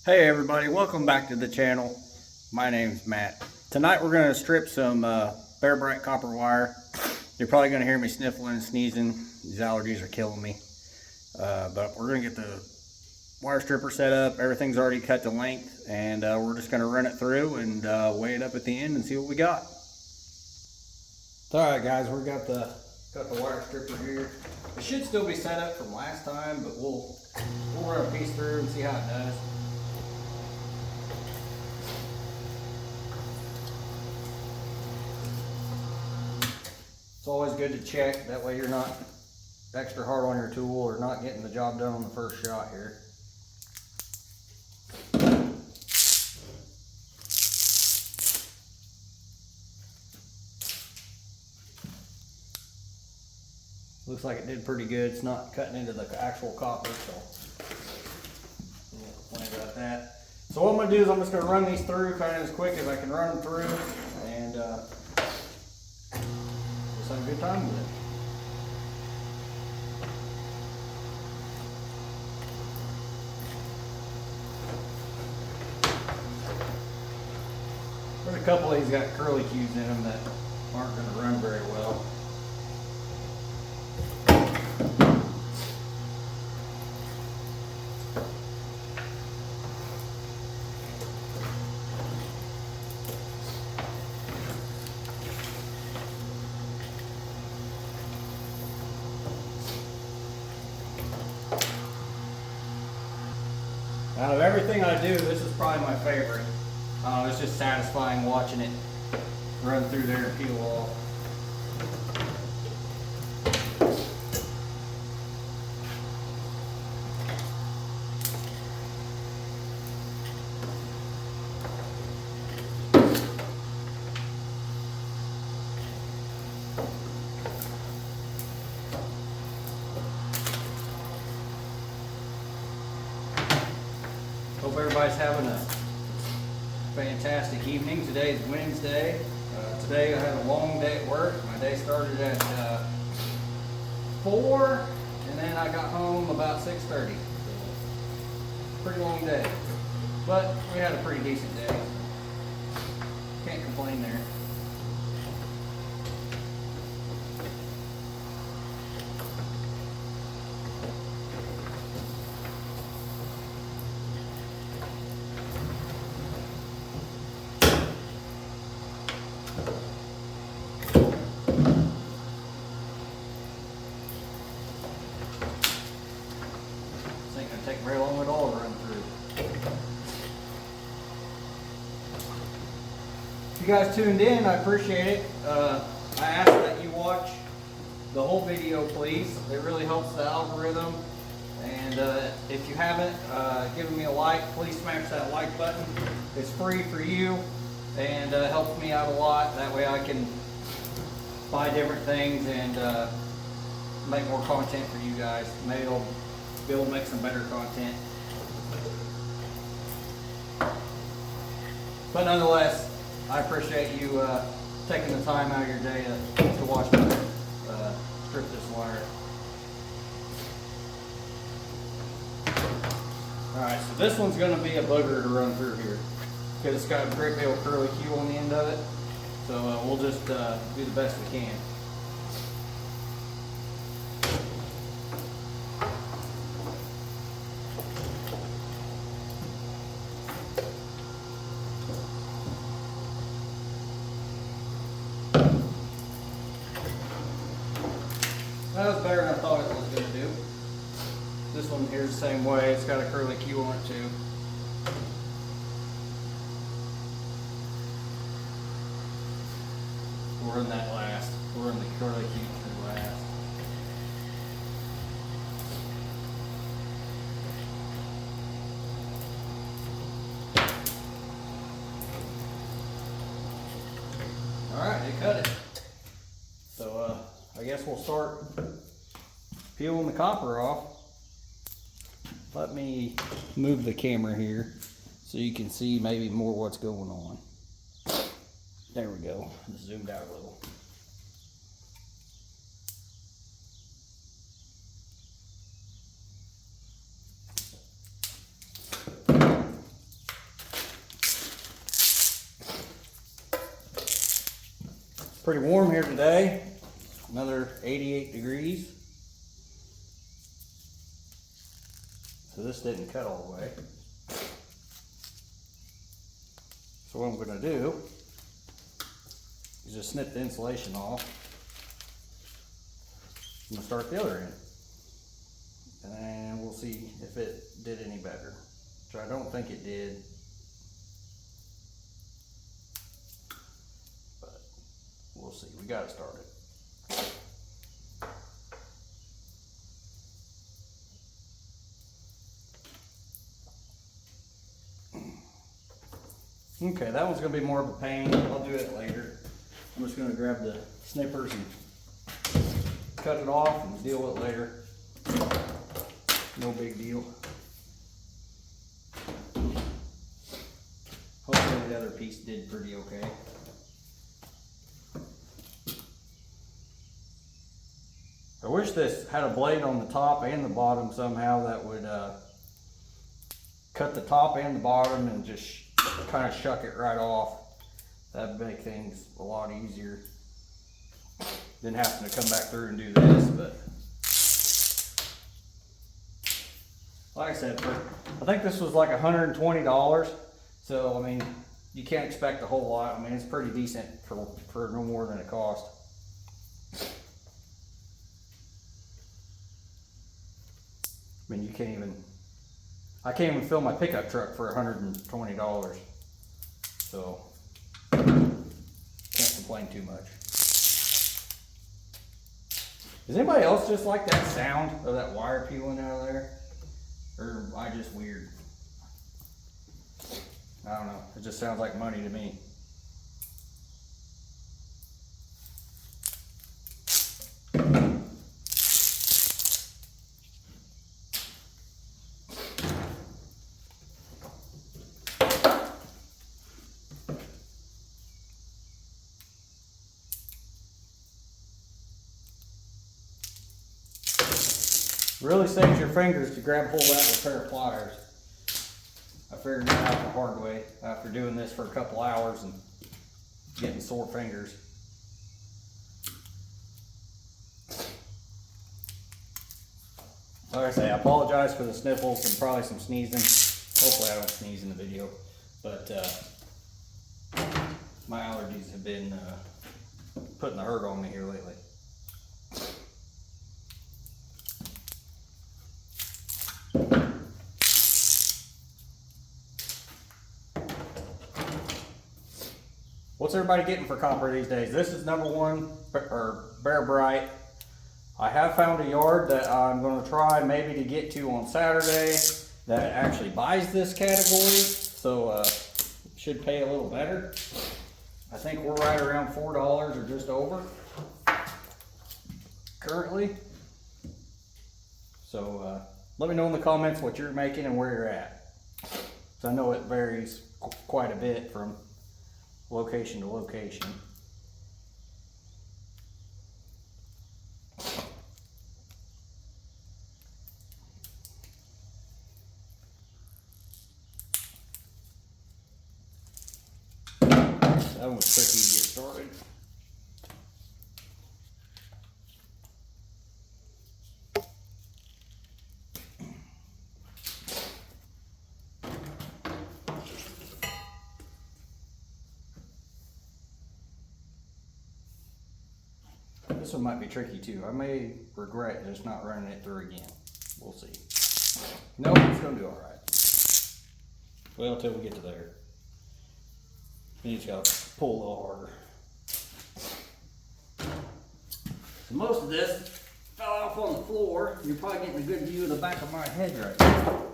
Hey everybody, welcome back to the channel. My name's Matt. Tonight we're going to strip some Bear Brite copper wire. You're probably going to hear me sniffling and sneezing. These allergies are killing me. But we're going to get the wire stripper set up. Everything's already cut to length, and we're just going to run it through and weigh it up at the end and see what we got. Alright guys, we got the wire stripper here. It should still be set up from last time, but we'll run a piece through and see how it does. It's always good to check, that way you're not extra hard on your tool or not getting the job done on the first shot here. Looks like it did pretty good. It's not cutting into the actual copper, so don't complain about that. So what I'm going to do is I'm just going to run these through kind of as quick as I can run them through, and just have a good time with it. There's a couple of these got curly cues in them that aren't going to run very well. Out of everything I do, this is probably my favorite. It's just satisfying watching it run through there and peel off. Hope everybody's having a fantastic evening. Today's Wednesday. Today I had a long day at work. My day started at 4 and then I got home about 6:30. Pretty long day. But we had a pretty decent day. Can't complain there. Take very long at all to run through. If you guys tuned in, I appreciate it. I ask that you watch the whole video, please. It really helps the algorithm. And if you haven't given me a like, please smash that like button. It's free for you and helps me out a lot. That way I can buy different things and make more content for you guys. Maybe it'll be able to make some better content. But nonetheless, I appreciate you taking the time out of your day to watch me strip this wire. Alright, so this one's going to be a booger to run through here because it's got a great big old curly cue on the end of it. So we'll just do the best we can. That was better than I thought it was going to do. This one here is the same way. It's got a curly cue on it too. We'll run that last. We'll run the curly cue through last. Alright, they cut it. So I guess we'll start peeling the copper off. Let me move the camera here so you can see maybe more what's going on. There we go. Zoomed out a little. pretty warm here today. Another 88 degrees. So this didn't cut all the way. So what I'm going to do is just snip the insulation off. I'm going to start the other end. And we'll see if it did any better. So I don't think it did. But we'll see. We got it started. Okay, that one's going to be more of a pain. I'll do it later. I'm just going to grab the snippers and cut it off and deal with it later. No big deal. Hopefully the other piece did pretty okay. I wish this had a blade on the top and the bottom somehow that would cut the top and the bottom and just kind of shuck it right off. That'd make things a lot easier than having to come back through and do this. But like I said, I think this was like $120. So I mean, you can't expect a whole lot. I mean, it's pretty decent for no more than it cost. I mean, I can't even fill my pickup truck for $120. So, can't complain too much. Does anybody else just like that sound of that wire peeling out of there? Or am I just weird? I don't know. It just sounds like money to me. Really saves your fingers to grab hold of that with a pair of pliers. I figured that out the hard way after doing this for a couple hours and getting sore fingers. Like I say, I apologize for the sniffles and probably some sneezing. Hopefully I don't sneeze in the video. But my allergies have been putting the hurt on me here lately. What's everybody getting for copper these days? This is number one, or Bear Bright. I have found a yard that I'm going to try maybe to get to on Saturday that actually buys this category, so should pay a little better. I think we're right around $4 or just over currently. So let me know in the comments what you're making and where you're at. So I know it varies quite a bit from location to location. That one was tricky to get started. This one might be tricky too. I may regret just not running it through again. We'll see. Nope, it's gonna do all right. Well, until we get to there. You just gotta pull a little harder. So most of this fell off on the floor. You're probably getting a good view of the back of my head right now.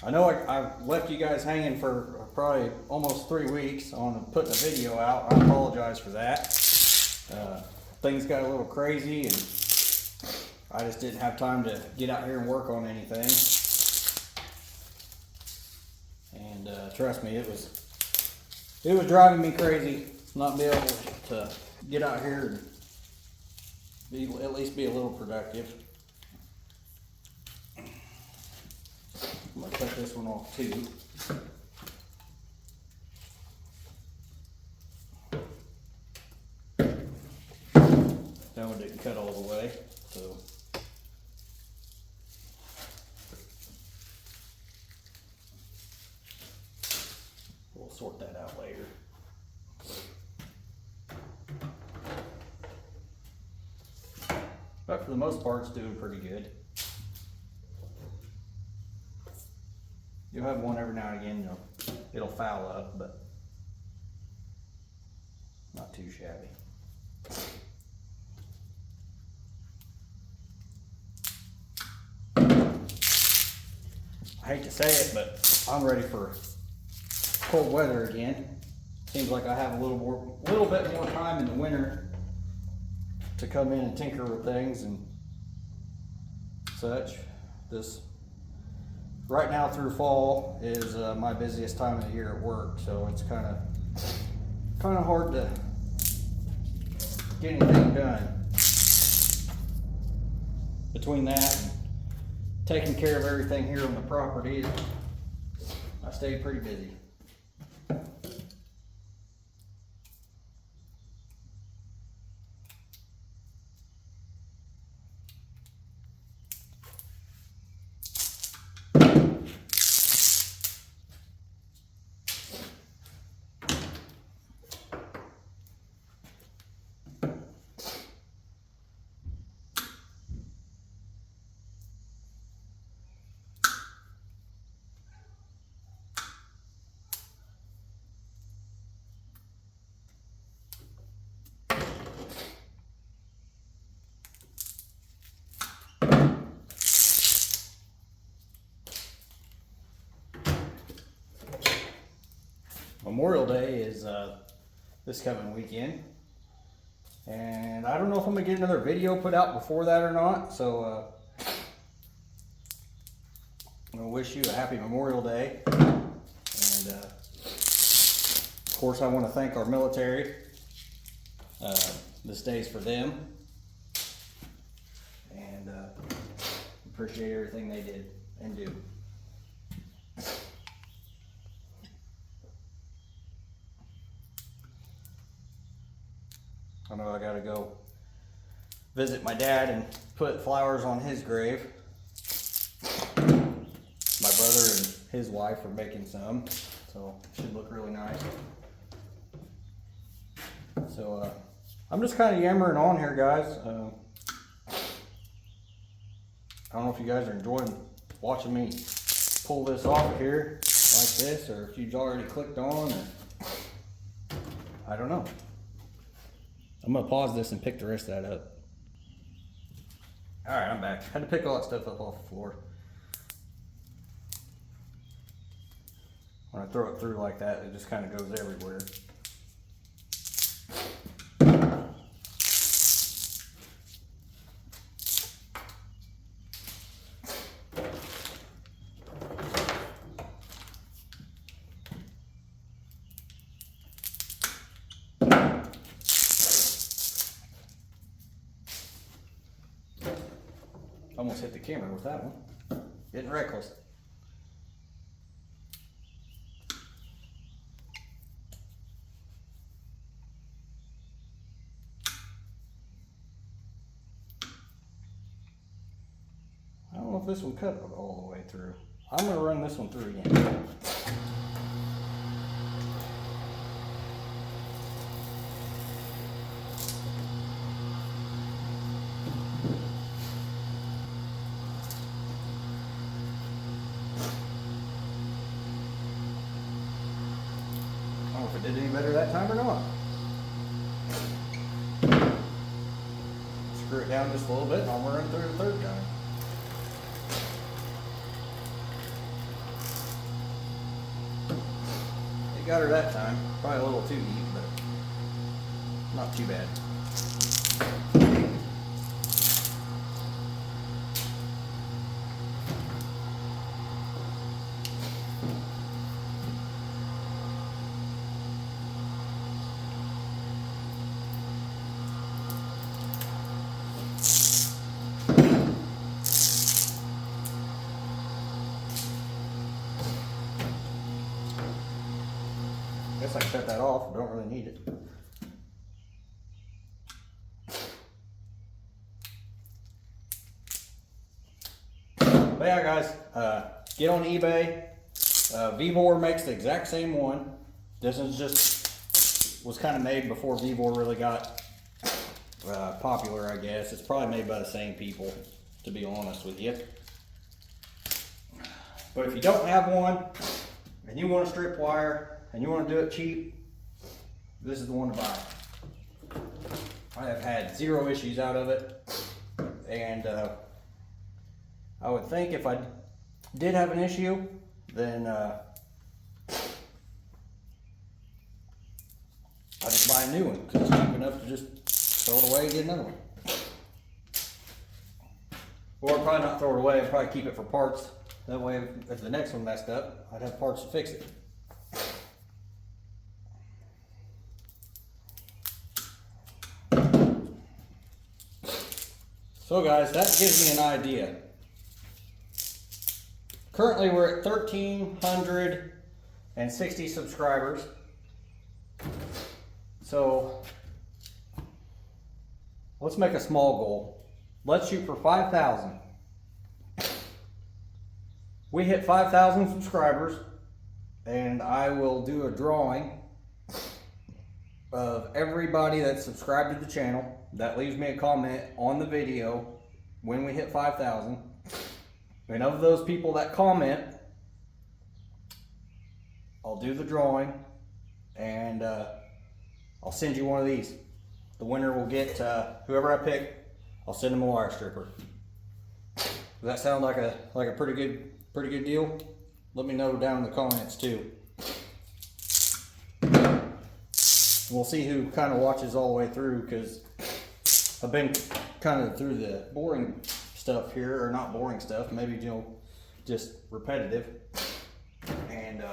I know I've left you guys hanging for probably almost 3 weeks on putting a video out. I apologize for that. Things got a little crazy and I just didn't have time to get out here and work on anything. And trust me, it was driving me crazy not being able to get out here and at least be a little productive. I'm gonna cut this one off too. That one didn't cut all the way, so. We'll sort that out later. But for the most part, it's doing pretty good. You'll have one every now and again, it'll foul up, but not too shabby. I hate to say it, but I'm ready for cold weather again. Seems like I have a little bit more time in the winter to come in and tinker with things and such. This right now through fall is my busiest time of the year at work, so it's kind of hard to get anything done. Between that and taking care of everything here on the property, I stay pretty busy. Memorial Day is this coming weekend, and I don't know if I'm gonna get another video put out before that or not, so I'm gonna wish you a happy Memorial Day. And of course I want to thank our military. This day's for them, and appreciate everything they did and do. I know I gotta go visit my dad and put flowers on his grave. My brother and his wife are making some, so it should look really nice. So I'm just kind of yammering on here, guys. I don't know if you guys are enjoying watching me pull this off here like this, or if you've already clicked on, or I don't know. I'm gonna pause this and pick the rest of that up. All right, I'm back. Had to pick all that stuff up off the floor. When I throw it through like that, it just kind of goes everywhere. Almost hit the camera with that one. Getting reckless. I don't know if this one cut all the way through. I'm going to run this one through again. I don't know if it did any better that time or not. Screw it down just a little bit and I'll run through the third time. It got her that time. Probably a little too deep, but not too bad. cut that off. Don't really need it. But yeah, guys, get on eBay. Vevor makes the exact same one. This is just was kind of made before Vevor really got popular, I guess. It's probably made by the same people, to be honest with you. But if you don't have one and you want a strip wire and you want to do it cheap, this is the one to buy. I have had zero issues out of it, and I would think if I did have an issue, then I'd just buy a new one because it's cheap enough to just throw it away and get another one. Or I'd probably not throw it away, I'd probably keep it for parts. That way, if the next one messed up, I'd have parts to fix it. So guys, that gives me an idea. Currently we're at 1,360 subscribers. So let's make a small goal. Let's shoot for 5,000. We hit 5,000 subscribers and I will do a drawing of everybody that's subscribed to the channel that leaves me a comment on the video when we hit 5,000. And of those people that comment, I'll do the drawing and I'll send you one of these. The winner will get, whoever I pick, I'll send them a wire stripper. Does that sound like a pretty good deal? Let me know down in the comments too. We'll see who kind of watches all the way through, because I've been kind of through the boring stuff here, or not boring stuff, maybe, you know, just repetitive. And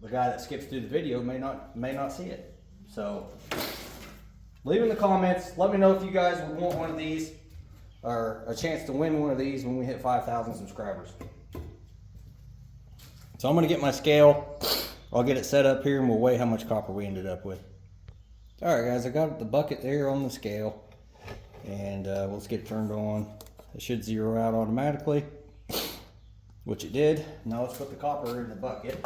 the guy that skips through the video may not see it. So leave in the comments, let me know if you guys would want one of these, or a chance to win one of these when we hit 5,000 subscribers. So I'm gonna get my scale, I'll get it set up here and we'll weigh how much copper we ended up with. All right guys, I got the bucket there on the scale, and let's get it turned on. It should zero out automatically, which it did. Now let's put the copper in the bucket.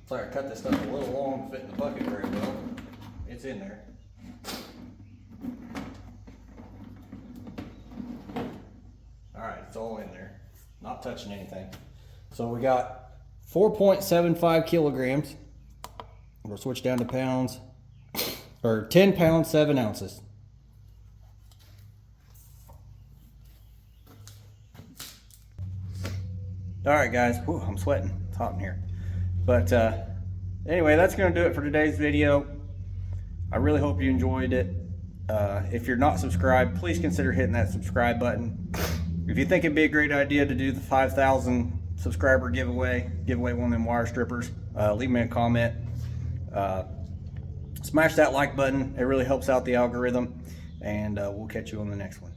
Sorry, I cut this stuff a little long to fit in the bucket very well. It's in there. Alright, it's all in there. Not touching anything. So we got 4.75 kilograms. We'll switch down to pounds. Or 10 pounds, 7 ounces. Alright guys, whew, I'm sweating. It's hot in here. But anyway, that's going to do it for today's video. I really hope you enjoyed it. If you're not subscribed, please consider hitting that subscribe button. If you think it'd be a great idea to do the 5,000 subscriber giveaway one of them wire strippers, leave me a comment. Smash that like button. It really helps out the algorithm. And we'll catch you on the next one.